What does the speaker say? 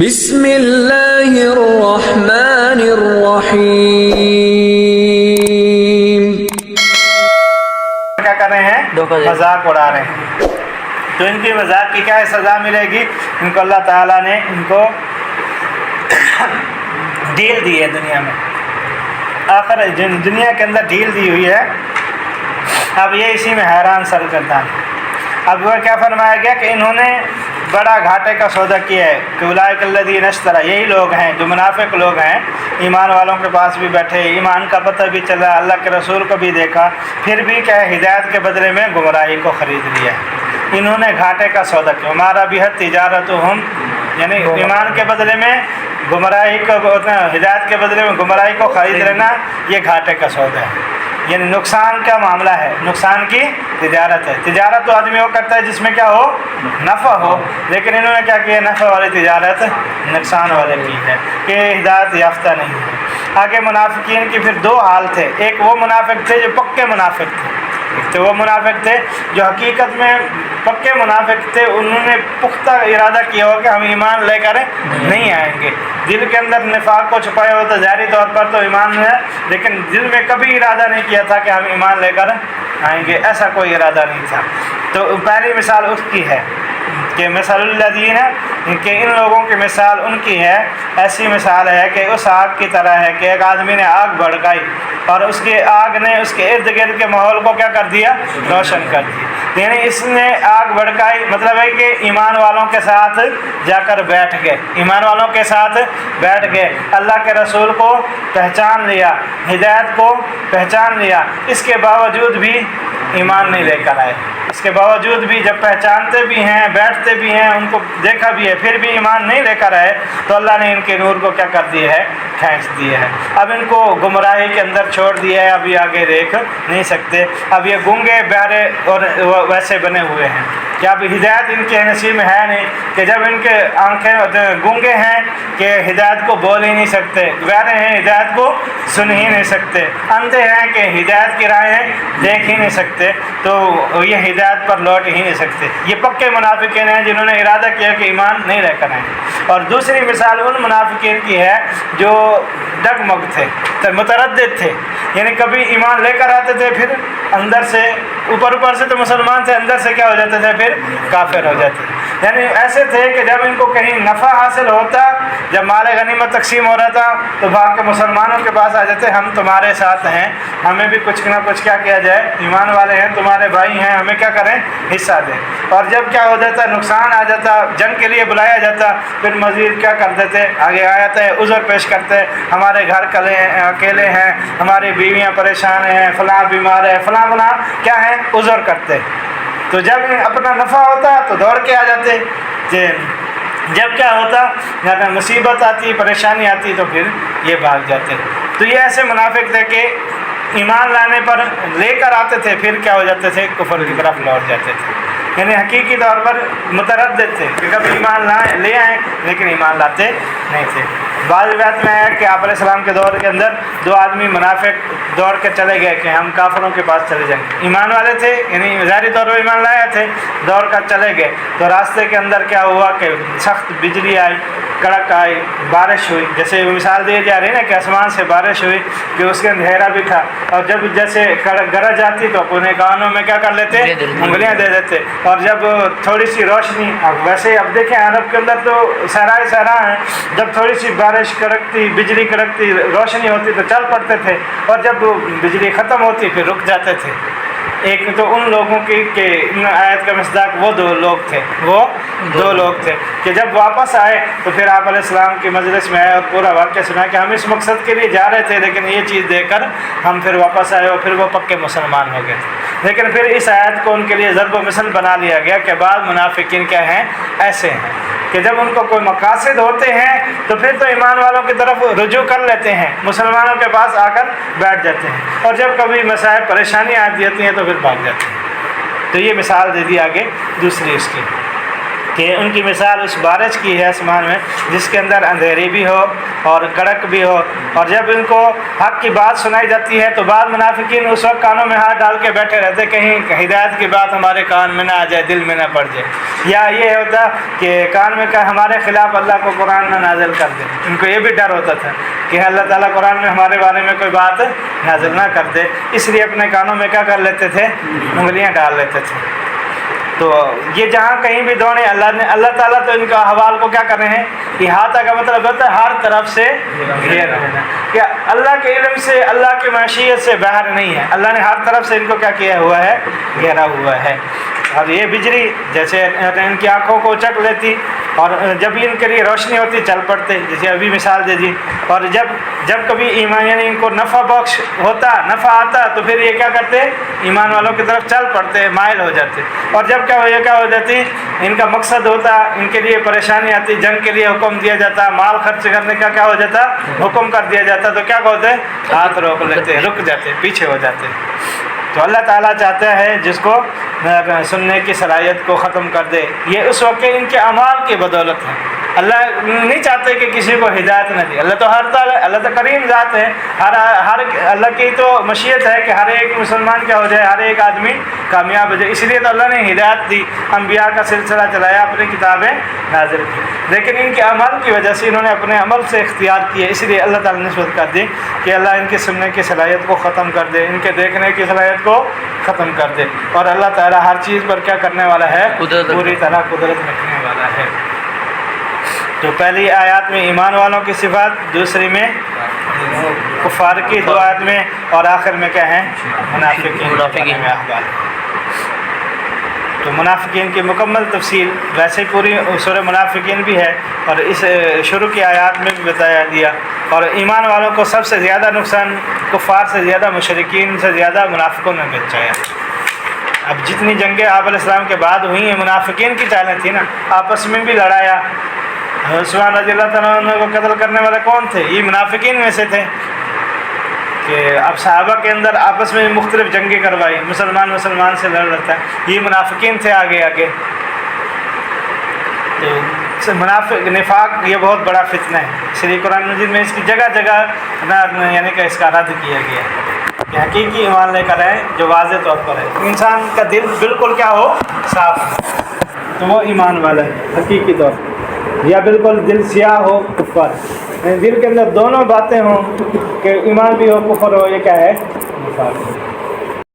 بسم اللہ الرحمن الرحیم۔ کیا کر رہے ہیں؟ مذاق اڑا رہے ہیں۔ تو ان کی مذاق کی کیا سزا ملے گی؟ ان کو اللہ تعالیٰ نے ان کو ڈھیل دی ہے دنیا میں، آخر دنیا کے اندر ڈھیل دی ہوئی ہے۔ اب یہ اسی میں حیران سرگردان ہے۔ اب وہ کیا فرمایا گیا کہ انہوں نے بڑا گھاٹے کا سودا کیا ہے کہ اولئک الذین اشتروا، یہی لوگ ہیں جو منافق لوگ ہیں، ایمان والوں کے پاس بھی بیٹھے، ایمان کا پتہ بھی چلا، اللہ کے رسول کو بھی دیکھا، پھر بھی کیا ہے ہدایت کے بدلے میں گمراہی کو خرید لیا ہے۔ انہوں نے گھاٹے کا سودا کیا، ہمارا بھی ہے تجارتہم، یعنی ایمان کے بدلے میں گمراہی کو، ہدایت کے بدلے میں گمراہی کو خرید لینا، یہ گھاٹے کا سودا ہے، یعنی نقصان کا معاملہ ہے، نقصان کی تجارت ہے۔ تجارت تو آدمی وہ کرتا ہے جس میں کیا ہو، نفع ہو، لیکن انہوں نے کیا کیا، نفع والی تجارت نقصان والے کی ہے کہ ہدایت یافتہ نہیں ہے۔ آگے منافقین کی پھر دو حال تھے، ایک وہ منافق تھے جو پکے منافق تھے، ایک تو وہ منافق تھے جو حقیقت میں پکے منافق تھے، انہوں نے پختہ ارادہ کیا ہو کہ ہم ایمان لے کر نہیں آئیں گے، دل کے اندر نفاق کو چھپائے ہو تو ظاہری طور پر تو ایمان ہے، لیکن دل میں کبھی ارادہ نہیں کیا تھا کہ ہم ایمان لے کر آئیں گے، ایسا کوئی ارادہ نہیں تھا۔ تو پہلی مثال اس کی ہے کہ مثل الذین، کہ ان لوگوں کی مثال ان کی ہے، ایسی مثال ہے کہ اس آگ کی طرح ہے کہ ایک آدمی نے آگ بھڑکائی اور اس کی آگ نے اس کے ارد گرد کے ماحول کو کیا کر دیا، روشن کر دیا۔ یعنی اس نے آگ بھڑکائی، مطلب ہے کہ ایمان والوں کے ساتھ جا کر بیٹھ گئے، ایمان والوں کے ساتھ بیٹھ گئے، اللہ کے رسول کو پہچان لیا، ہدایت کو پہچان لیا، اس کے باوجود بھی ایمان نہیں لے کر آئے، اس کے باوجود بھی جب پہچانتے بھی ہیں، بیٹھتے بھی ہیں، ان کو دیکھا بھی ہے، پھر بھی ایمان نہیں لے کر آئے، تو اللہ نے ان کے نور کو کیا کر دیا ہے، کھینچ دیا ہے۔ اب ان کو گمراہی کے اندر چھوڑ دیا ہے، اب یہ آگے دیکھ نہیں سکتے، اب یہ گونگے بہرے اور ویسے بنے ہوئے ہیں کہ اب ہدایت ان کے نصیب میں ہے نہیں، کہ جب ان کے آنکھیں گونگے ہیں کہ ہدایت کو بول ہی نہیں سکتے، بہرے ہیں ہدایت کو سن ہی نہیں سکتے، اندھے ہیں کہ ہدایت کی راہیں دیکھ ہی نہیں سکتے، تو یہ ہدایت پر لوٹ ہی نہیں سکتے۔ یہ پکے منافقین ہیں جنہوں نے ارادہ کیا کہ ایمان نہیں رہ کر آئیں۔ اور دوسری مثال ان منافقین کی ہے جو ڈگمگ تھے، متردد تھے، یعنی کبھی ایمان لے کر آتے تھے، پھر اندر سے اوپر سے تو مسلمان تھے، اندر سے کیا ہو جاتے تھے، پھر کافر ہو جاتے، یعنی ایسے تھے کہ جب ان کو کہیں نفع حاصل ہوتا، جب مال غنیمت تقسیم ہو رہا تھا تو بھاگ کے مسلمانوں کے پاس آ جاتے، ہم تمہارے ساتھ ہیں، ہمیں بھی کچھ نہ کچھ کیا کیا جائے، ایمان والے ہیں، تمہارے بھائی ہیں، ہمیں کیا کریں، حصہ دیں۔ اور جب کیا ہو جاتا، نقصان آ جاتا، جنگ کے لیے بلایا جاتا، پھر مزید کیا کر دیتے، آگے آیت ہے عذر پیش کرتے، ہمارے گھر اکیلے ہیں، ہماری بیویاں پریشان ہیں، فلاں بیمار ہے، فلاں فلاں کیا ہے، عذر کرتے۔ تو جب اپنا نفع ہوتا تو دوڑ کے آ جاتے، جب کیا ہوتا، جب مصیبت آتی، پریشانی آتی، تو پھر یہ بھاگ جاتے۔ تو یہ ایسے منافق تھے کہ ایمان لانے پر لے کر آتے تھے، پھر کیا ہو جاتے تھے، کفر کی طرف لوٹ جاتے تھے، یعنی حقیقی طور پر متردد تھے کہ کبھی ایمان لے آئیں لیکن ایمان لاتے نہیں تھے۔ بعض روایت میں ہے کہ آپ علیہ السلام کے دور کے اندر دو آدمی منافق دوڑ کے چلے گئے کہ ہم کافروں کے پاس چلے جائیں گے، ایمان والے تھے، یعنی ظاہری طور پر ایمان لائے تھے، دوڑ کر چلے گئے، تو راستے کے اندر کیا ہوا کہ سخت بجلی آئی، کڑک آئی، بارش ہوئی، جیسے مثال دی جا رہی ہے نا کہ آسمان سے بارش ہوئی کہ اس کے اندھیرا بھی تھا، اور جب جیسے گرج آتی تو اپنے کانوں میں کیا کر لیتے، انگلیاں دے دیتے، اور جب تھوڑی سی روشنی، اب ویسے اب دیکھیں عرب کے اندر تو صحرا ہیں، جب تھوڑی سی بارش کڑکتی، بجلی کڑکتی، روشنی ہوتی تو چل پڑتے تھے، اور جب بجلی ختم ہوتی پھر رک جاتے تھے۔ ایک تو ان لوگوں کی کہ ان آیت کا مصداق وہ دو لوگ تھے کہ جب واپس آئے تو پھر آپ علیہ السلام کی مجلس میں آئے اور پورا واقعہ سنا کہ ہم اس مقصد کے لیے جا رہے تھے، لیکن یہ چیز دیکھ کر ہم پھر واپس آئے، اور پھر وہ پکے مسلمان ہو گئے تھے۔ لیکن پھر اس آیت کو ان کے لیے ضرب و مثل بنا لیا گیا کہ بعض منافقین کیا ہیں، ایسے ہیں کہ جب ان کو کوئی مقاصد ہوتے ہیں تو پھر تو ایمان والوں کی طرف رجوع کر لیتے ہیں، مسلمانوں کے پاس آ کر بیٹھ جاتے ہیں، اور جب کبھی مسائل پریشانیاں آتی ہیں تو پھر بھاگ جاتے ہیں۔ تو یہ مثال دے دی آگے دوسری اس کی کہ ان کی مثال اس بارش کی ہے آسمان میں جس کے اندر اندھیری بھی ہو اور کڑک بھی ہو، اور جب ان کو حق کی بات سنائی جاتی ہے تو بعض منافقین اس وقت کانوں میں ہاتھ ڈال کے بیٹھے رہتے کہیں ہدایت کی بات ہمارے کان میں نہ آ جائے، دل میں نہ پڑ جائے، یا یہ ہوتا کہ کان میں کہ ہمارے خلاف اللہ کو قرآن نہ نازل کر دے۔ ان کو یہ بھی ڈر ہوتا تھا کہ اللہ تعالیٰ قرآن میں ہمارے بارے میں کوئی بات نازل نہ کر دے، اس لیے اپنے کانوں میں کیا کر لیتے تھے، انگلیاں ڈال لیتے تھے۔ تو یہ جہاں کہیں بھی دوڑے اللہ تعالیٰ تو ان کا حوال کو کیا کر رہے ہیں، احاطہ کا مطلب ہوتا ہے ہر طرف سے گھیر رہنا، کہ اللہ کے علم سے، اللہ کی معیشت سے باہر نہیں ہے، اللہ نے ہر طرف سے ان کو کیا کیا ہوا ہے، گھیرا ہوا ہے۔ اور یہ بجلی جیسے ان کی آنکھوں کو چک لیتی، اور جب ان کے لیے روشنی ہوتی چل پڑتے، جیسے ابھی مثال دے دی، اور جب کبھی ایمان یعنی ان کو نفع بخش ہوتا، نفع آتا تو پھر یہ کیا کرتے، ایمان والوں کی طرف چل پڑتے، مائل ہو جاتے، اور جب کیا ہو جاتی، ان کا مقصد ہوتا، ان کے لیے پریشانی آتی، جنگ کے لیے حکم دیا جاتا، مال خرچ کرنے کا کیا ہو جاتا، حکم کر دیا جاتا، تو کیا ہوتے، ہاتھ روک لیتے، رک جاتے، پیچھے ہو جاتے۔ تو اللہ تعالیٰ چاہتا ہے جس کو سننے کی صلاحیت کو ختم کر دے، یہ اس وقت ان کے اعمال کی بدولت ہے۔ اللہ نہیں چاہتے کہ کسی کو ہدایت نہ دے، اللہ تو اللہ تو کریم ذات ہے، ہر اللہ کی تو مشیت ہے کہ ہر ایک مسلمان کیا ہو جائے، ہر ایک آدمی کامیاب ہو جائے، اس لیے تو اللہ نے ہدایت دی، انبیاء کا سلسلہ چلایا، اپنی کتابیں نازل کی، لیکن ان کے عمل کی وجہ سے انہوں نے اپنے عمل سے اختیار کیے، اس لیے اللہ تعالیٰ نے نسبت کر دی کہ اللہ ان کے سننے کی صلاحیت کو ختم کر دے، ان کے دیکھنے کی صلاحیت کو ختم کر دے، اور اللہ تعالیٰ ہر چیز پر کیا کرنے والا ہے، پوری طرح قدرت رکھنے والا ہے۔ تو پہلی آیات میں ایمان والوں کی صفات، دوسری میں کفار کی، دو آیات میں، اور آخر میں کیا ہے، منافقین میں احوال۔ تو منافقین کی مکمل تفصیل ویسے پوری سورہ منافقین بھی ہے، اور اس شروع کی آیات میں بھی بتایا دیا، اور ایمان والوں کو سب سے زیادہ نقصان کفار سے زیادہ، مشرکین سے زیادہ منافقوں میں پہنچایا۔ اب جتنی جنگیں آپ علیہ السلام کے بعد ہوئی ہیں، منافقین کی چالیں تھیں نا، آپس میں بھی لڑایا، عثمان رضی اللہ تعالیٰ عنہ کو قتل کرنے والے کون تھے، یہ منافقین میں سے تھے، کہ اب صحابہ کے اندر آپس میں مختلف جنگیں کروائی، مسلمان سے لڑ رہتا ہے، یہ منافقین تھے آگے۔ تو منافق نفاق یہ بہت بڑا فتنہ ہے، اس لیے قرآن مجید میں اس کی جگہ جگہ یعنی کہ اس کا رد کیا گیا ہے کہ حقیقی ایمان لے کر آئے جو واضح طور پر ہے، انسان کا دل بالکل کیا ہو، صاف ہو تو وہ ایمان والا ہے حقیقی طور پر، یا بالکل دل سیاہ ہو، کفر، دل کے اندر دونوں باتیں ہوں کہ ایمان بھی ہو، کفر ہو، یہ کیا ہے، نفاق ہے۔